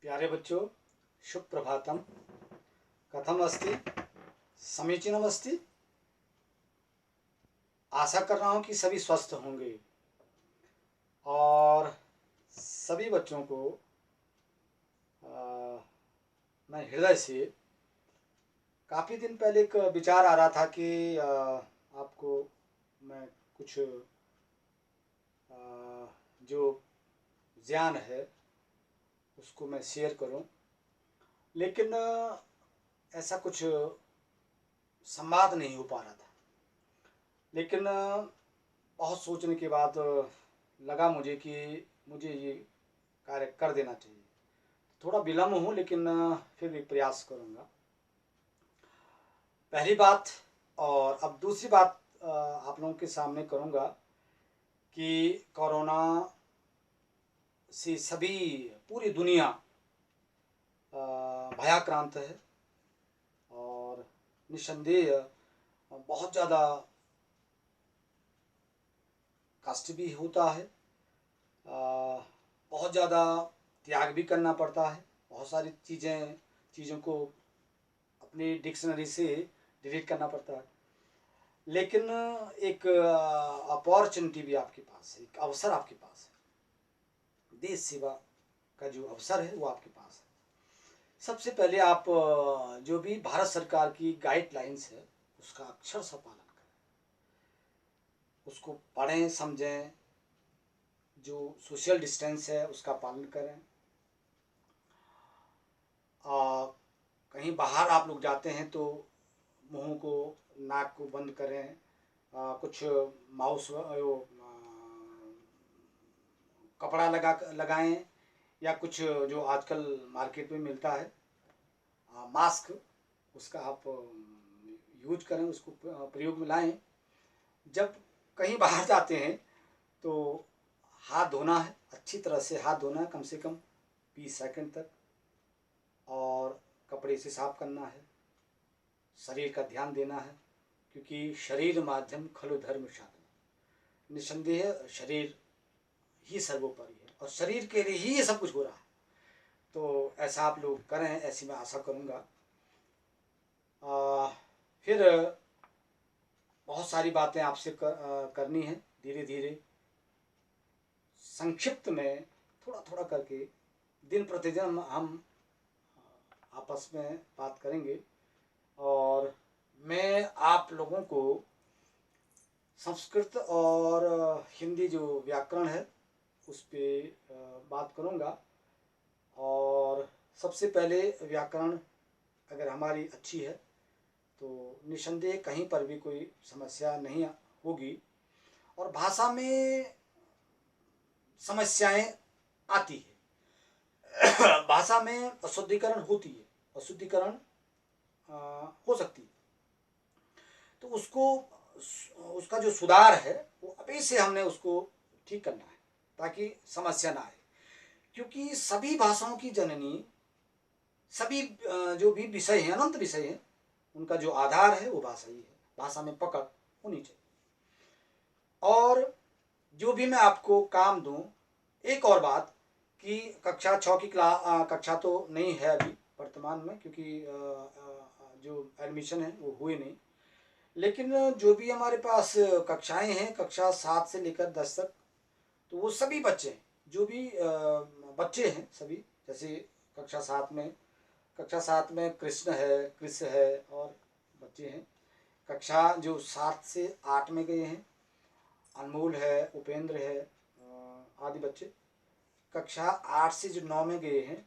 प्यारे बच्चों, शुभ प्रभातम। कथम अस्ति? समीचीनम अस्ति। आशा कर रहा हूँ कि सभी स्वस्थ होंगे और सभी बच्चों को मैं हृदय से काफ़ी दिन पहले एक विचार आ रहा था कि आपको मैं कुछ जो ज्ञान है उसको मैं शेयर करूं, लेकिन ऐसा कुछ संवाद नहीं हो पा रहा था। लेकिन बहुत सोचने के बाद लगा मुझे कि मुझे ये कार्य कर देना चाहिए। थोड़ा विलम्ब हूँ, लेकिन फिर भी प्रयास करूँगा। पहली बात, और अब दूसरी बात आप लोगों के सामने करूँगा कि कोरोना से सभी पूरी दुनिया भयाक्रांत है और निस्संदेह बहुत ज़्यादा कष्ट भी होता है, बहुत ज़्यादा त्याग भी करना पड़ता है। बहुत सारी चीज़ों को अपनी डिक्शनरी से डिलीट करना पड़ता है, लेकिन एक अपॉर्चुनिटी भी आपके पास है, एक अवसर आपके पास है। देश सेवा का जो अवसर है वो आपके पास है। सबसे पहले आप जो भी भारत सरकार की गाइडलाइंस है उसका अक्षरशः पालन करें, उसको पढ़ें, समझें। जो सोशल डिस्टेंस है उसका पालन करें। कहीं बाहर आप लोग जाते हैं तो मुंह को, नाक को बंद करें। कुछ माउस कपड़ा लगाएं, या कुछ जो आजकल मार्केट में मिलता है मास्क, उसका आप यूज करें, उसको प्रयोग में लाएं। जब कहीं बाहर जाते हैं तो हाथ धोना है, अच्छी तरह से हाथ धोना है, कम से कम 20 सेकंड तक, और कपड़े से साफ करना है। शरीर का ध्यान देना है, क्योंकि शरीर माध्यम खलु धर्म साधन। निस्संदेह शरीर ही सर्वोपरि है और शरीर के लिए ही ये सब कुछ हो रहा है। तो ऐसा आप लोग करें, ऐसी मैं आशा करूँगा। फिर बहुत सारी बातें आपसे करनी है, धीरे धीरे संक्षिप्त में थोड़ा थोड़ा करके दिन प्रतिदिन हम आपस में बात करेंगे। और मैं आप लोगों को संस्कृत और हिंदी जो व्याकरण है उस पर बात करूँगा। और सबसे पहले व्याकरण अगर हमारी अच्छी है तो निस्संदेह कहीं पर भी कोई समस्या नहीं होगी। और भाषा में समस्याएं आती है भाषा में अशुद्धिकरण होती है, अशुद्धिकरण हो सकती है। तो उसका जो सुधार है वो अभी से हमने उसको ठीक करना है, ताकि समस्या ना आए। क्योंकि सभी भाषाओं की जननी, सभी जो भी विषय हैं, अनंत विषय हैं, उनका जो आधार है वो भाषा ही है। भाषा में पकड़ होनी चाहिए। और जो भी मैं आपको काम दूं, एक और बात कि कक्षा 6 की कक्षा तो नहीं है अभी वर्तमान में, क्योंकि जो एडमिशन है वो हुए नहीं। लेकिन जो भी हमारे पास कक्षाएं हैं, कक्षा 7 से लेकर 10 तक, तो वो सभी बच्चे, जो भी बच्चे हैं सभी, जैसे कक्षा 7 में कृष्ण है, कृष्ण है और बच्चे हैं। कक्षा जो 7 से 8 में गए हैं, अनमोल है, उपेंद्र है, आदि बच्चे। कक्षा 8 से जो 9 में गए हैं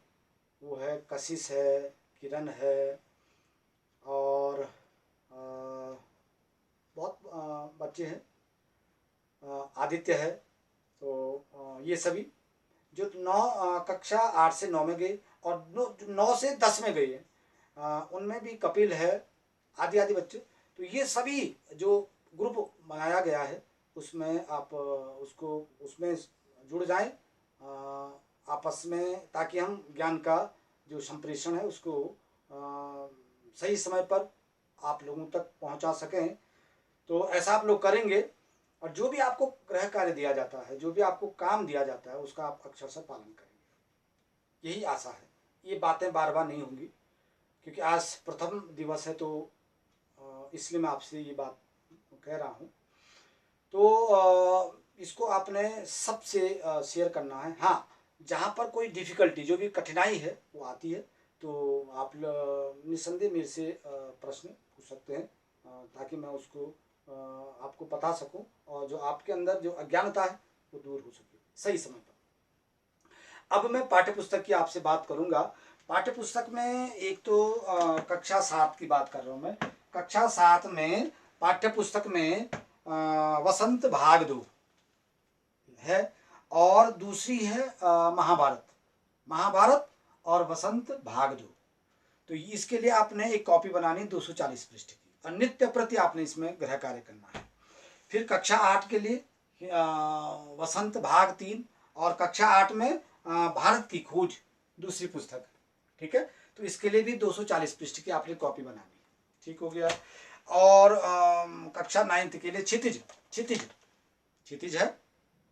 वो है कशिश है, किरण है, और बहुत बच्चे हैं, आदित्य है। तो ये सभी जो कक्षा 8 से 9 में गए, और 9 से 10 में गए हैं, उनमें भी कपिल है, आदि आदि बच्चे। तो ये सभी जो ग्रुप बनाया गया है उसमें आप उसमें जुड़ जाएं आपस में, ताकि हम ज्ञान का जो संप्रेषण है उसको सही समय पर आप लोगों तक पहुंचा सकें। तो ऐसा आप लोग करेंगे। और जो भी आपको गृह कार्य दिया जाता है, जो भी आपको काम दिया जाता है, उसका आप अक्षरशः पालन करेंगे, यही आशा है। ये बातें बार बार नहीं होंगी, क्योंकि आज प्रथम दिवस है, तो इसलिए मैं आपसे ये बात कह रहा हूँ। तो इसको आपने सबसे शेयर करना है। हाँ, जहाँ पर कोई डिफ़िकल्टी, जो भी कठिनाई है वो आती है, तो आप निस्संदेह मेरे से प्रश्न पूछ सकते हैं, ताकि मैं उसको आपको बता सकूं, और जो आपके अंदर जो अज्ञानता है वो दूर हो सके सही समय पर। अब मैं पाठ्यपुस्तक की आपसे बात करूंगा। पाठ्यपुस्तक में एक तो कक्षा 7 की बात कर रहा हूँ मैं। कक्षा 7 में पाठ्यपुस्तक में वसंत भाग 2 है, और दूसरी है महाभारत। महाभारत और वसंत भाग 2। तो इसके लिए आपने एक कॉपी बनानी 240 पृष्ठ की, और नित्य प्रति आपने इसमें गृह कार्य करना है। फिर कक्षा 8 के लिए वसंत भाग 3, और कक्षा 8 में भारत की खोज दूसरी पुस्तक, ठीक है। तो इसके लिए भी 240 पृष्ठ की आपने कॉपी बनानी, ठीक हो गया। और कक्षा 9 के लिए क्षितिज क्षितिज क्षितिज है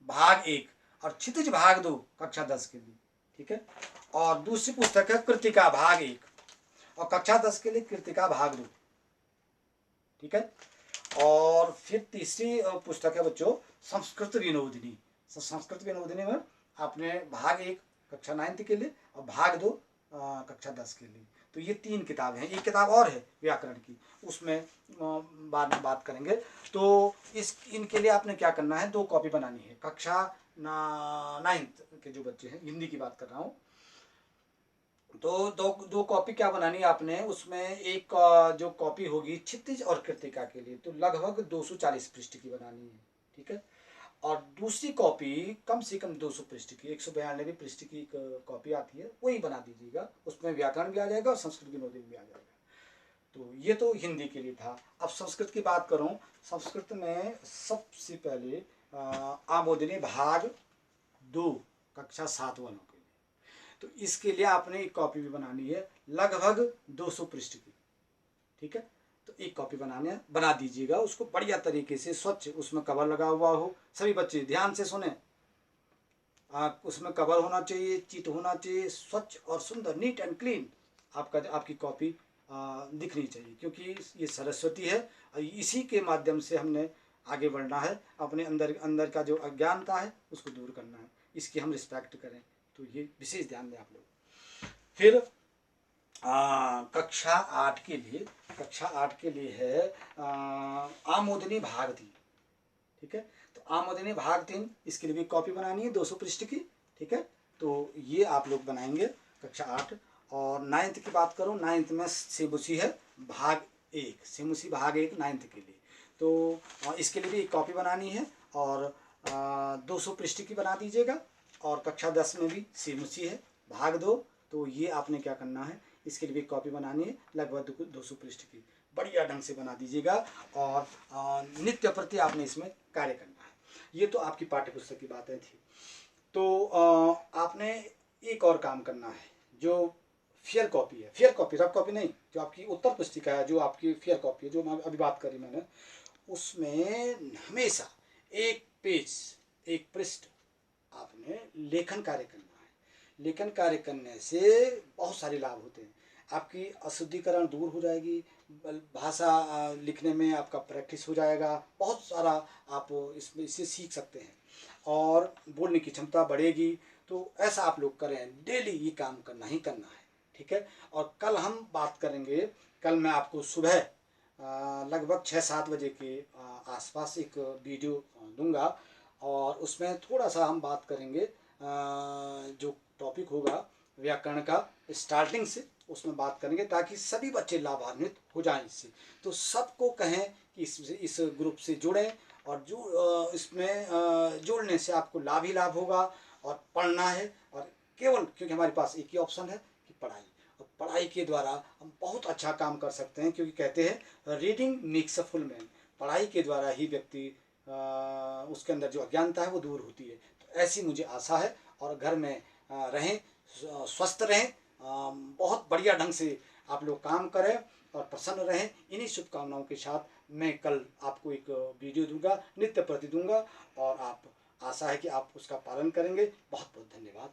भाग 1, और क्षितिज भाग 2 कक्षा 10 के लिए, ठीक है। और दूसरी पुस्तक है कृतिका भाग 1, और कक्षा 10 के लिए कृतिका भाग 2, ठीक है। और फिर तीसरी पुस्तक है बच्चों संस्कृत विनोदिनी। संस्कृत विनोदिनी में आपने भाग 1 कक्षा 9 के लिए, और भाग 2 कक्षा 10 के लिए। तो ये 3 किताब हैं। एक किताब और है व्याकरण की, उसमें बाद में बात करेंगे। तो इनके लिए आपने क्या करना है, 2 कॉपी बनानी है। कक्षा 9 के जो बच्चे हैं, हिंदी की बात कर रहा हूँ, तो दो कॉपी क्या बनानी है आपने। उसमें एक जो कॉपी होगी क्षितिज और कृतिका के लिए, तो लगभग 240 पृष्ठ की बनानी है, ठीक है। और दूसरी कॉपी कम से कम 200 पृष्ठ की, 192 पृष्ठ की एक कॉपी आती है, वही बना दीजिएगा। उसमें व्याकरण भी आ जाएगा और संस्कृत विनोदन भी आ जाएगा। तो ये तो हिंदी के लिए था। अब संस्कृत की बात करूं, संस्कृत में सबसे पहले आमोदनी भाग 2 कक्षा 7 वालों के लिए, तो इसके लिए आपने एक कॉपी भी बनानी है लगभग 200 पृष्ठ की, ठीक है। तो एक कॉपी बना दीजिएगा, उसको बढ़िया तरीके से स्वच्छ, उसमें कवर लगा हुआ हो। सभी बच्चे ध्यान से सुने, उसमें कवर होना चाहिए, चिट होना चाहिए, स्वच्छ और सुंदर, नीट एंड क्लीन आपकी कॉपी दिखनी चाहिए, क्योंकि ये सरस्वती है, और इसी के माध्यम से हमने आगे बढ़ना है। अपने अंदर का जो अज्ञानता है उसको दूर करना है, इसकी हम रिस्पेक्ट करें। तो ये विशेष ध्यान दें आप लोग। फिर कक्षा 8 के लिए है आमोदनी भाग 3, ठीक है। तो आमोदनी भाग 3, इसके लिए भी कॉपी बनानी है 200 पृष्ठ की, ठीक है। तो ये आप लोग बनाएंगे कक्षा 8। और 9th की बात करूँ, 9th में सेमुसी है भाग 1, सेमुसी भाग 1 9th के लिए। तो इसके लिए भी एक कॉपी बनानी है, और 200 पृष्ठ की बना दीजिएगा। और कक्षा 10 में भी सेमुसी है भाग 2, तो ये आपने क्या करना है, इसके लिए भी कॉपी बनानी है लगभग 200 पृष्ठ की, बढ़िया ढंग से बना दीजिएगा। और नित्य प्रति आपने इसमें कार्य करना है। ये तो आपकी पाठ्यपुस्तक की बातें थी। तो आपने एक और काम करना है, जो फेयर कॉपी है, फेयर कॉपी, रफ कॉपी नहीं, जो आपकी उत्तर पुस्तिका है, जो आपकी फेयर कॉपी है, जो मैं अभी बात करी मैंने, उसमें हमेशा एक पेज, एक पृष्ठ आपने लेखन कार्य करना है। लेखन कार्य करने से बहुत सारे लाभ होते हैं। आपकी अशुद्धिकरण दूर हो जाएगी, भाषा लिखने में आपका प्रैक्टिस हो जाएगा, बहुत सारा आप इससे सीख सकते हैं, और बोलने की क्षमता बढ़ेगी। तो ऐसा आप लोग करें, डेली ये काम करना ही करना है, ठीक है। और कल हम बात करेंगे, कल मैं आपको सुबह लगभग 6-7 बजे के आसपास एक वीडियो दूंगा, और उसमें थोड़ा सा हम बात करेंगे, जो टॉपिक होगा व्याकरण का स्टार्टिंग से, उसमें बात करेंगे, ताकि सभी बच्चे लाभान्वित हो जाएं इससे। तो सबको कहें कि इस ग्रुप से जुड़ें, और जो इसमें जुड़ने से आपको लाभ ही लाभ होगा। और पढ़ना है, और केवल क्योंकि हमारे पास एक ही ऑप्शन है कि पढ़ाई, और पढ़ाई के द्वारा हम बहुत अच्छा काम कर सकते हैं, क्योंकि कहते हैं reading makes a full man. पढ़ाई के द्वारा ही व्यक्ति उसके अंदर जो अज्ञानता है वो दूर होती है। तो ऐसी मुझे आशा है, और घर में रहें, स्वस्थ रहें, बहुत बढ़िया ढंग से आप लोग काम करें और प्रसन्न रहें। इन्हीं शुभकामनाओं के साथ मैं कल आपको एक वीडियो दूंगा, नित्य प्रति दूंगा, और आप आशा है कि आप उसका पालन करेंगे। बहुत बहुत धन्यवाद।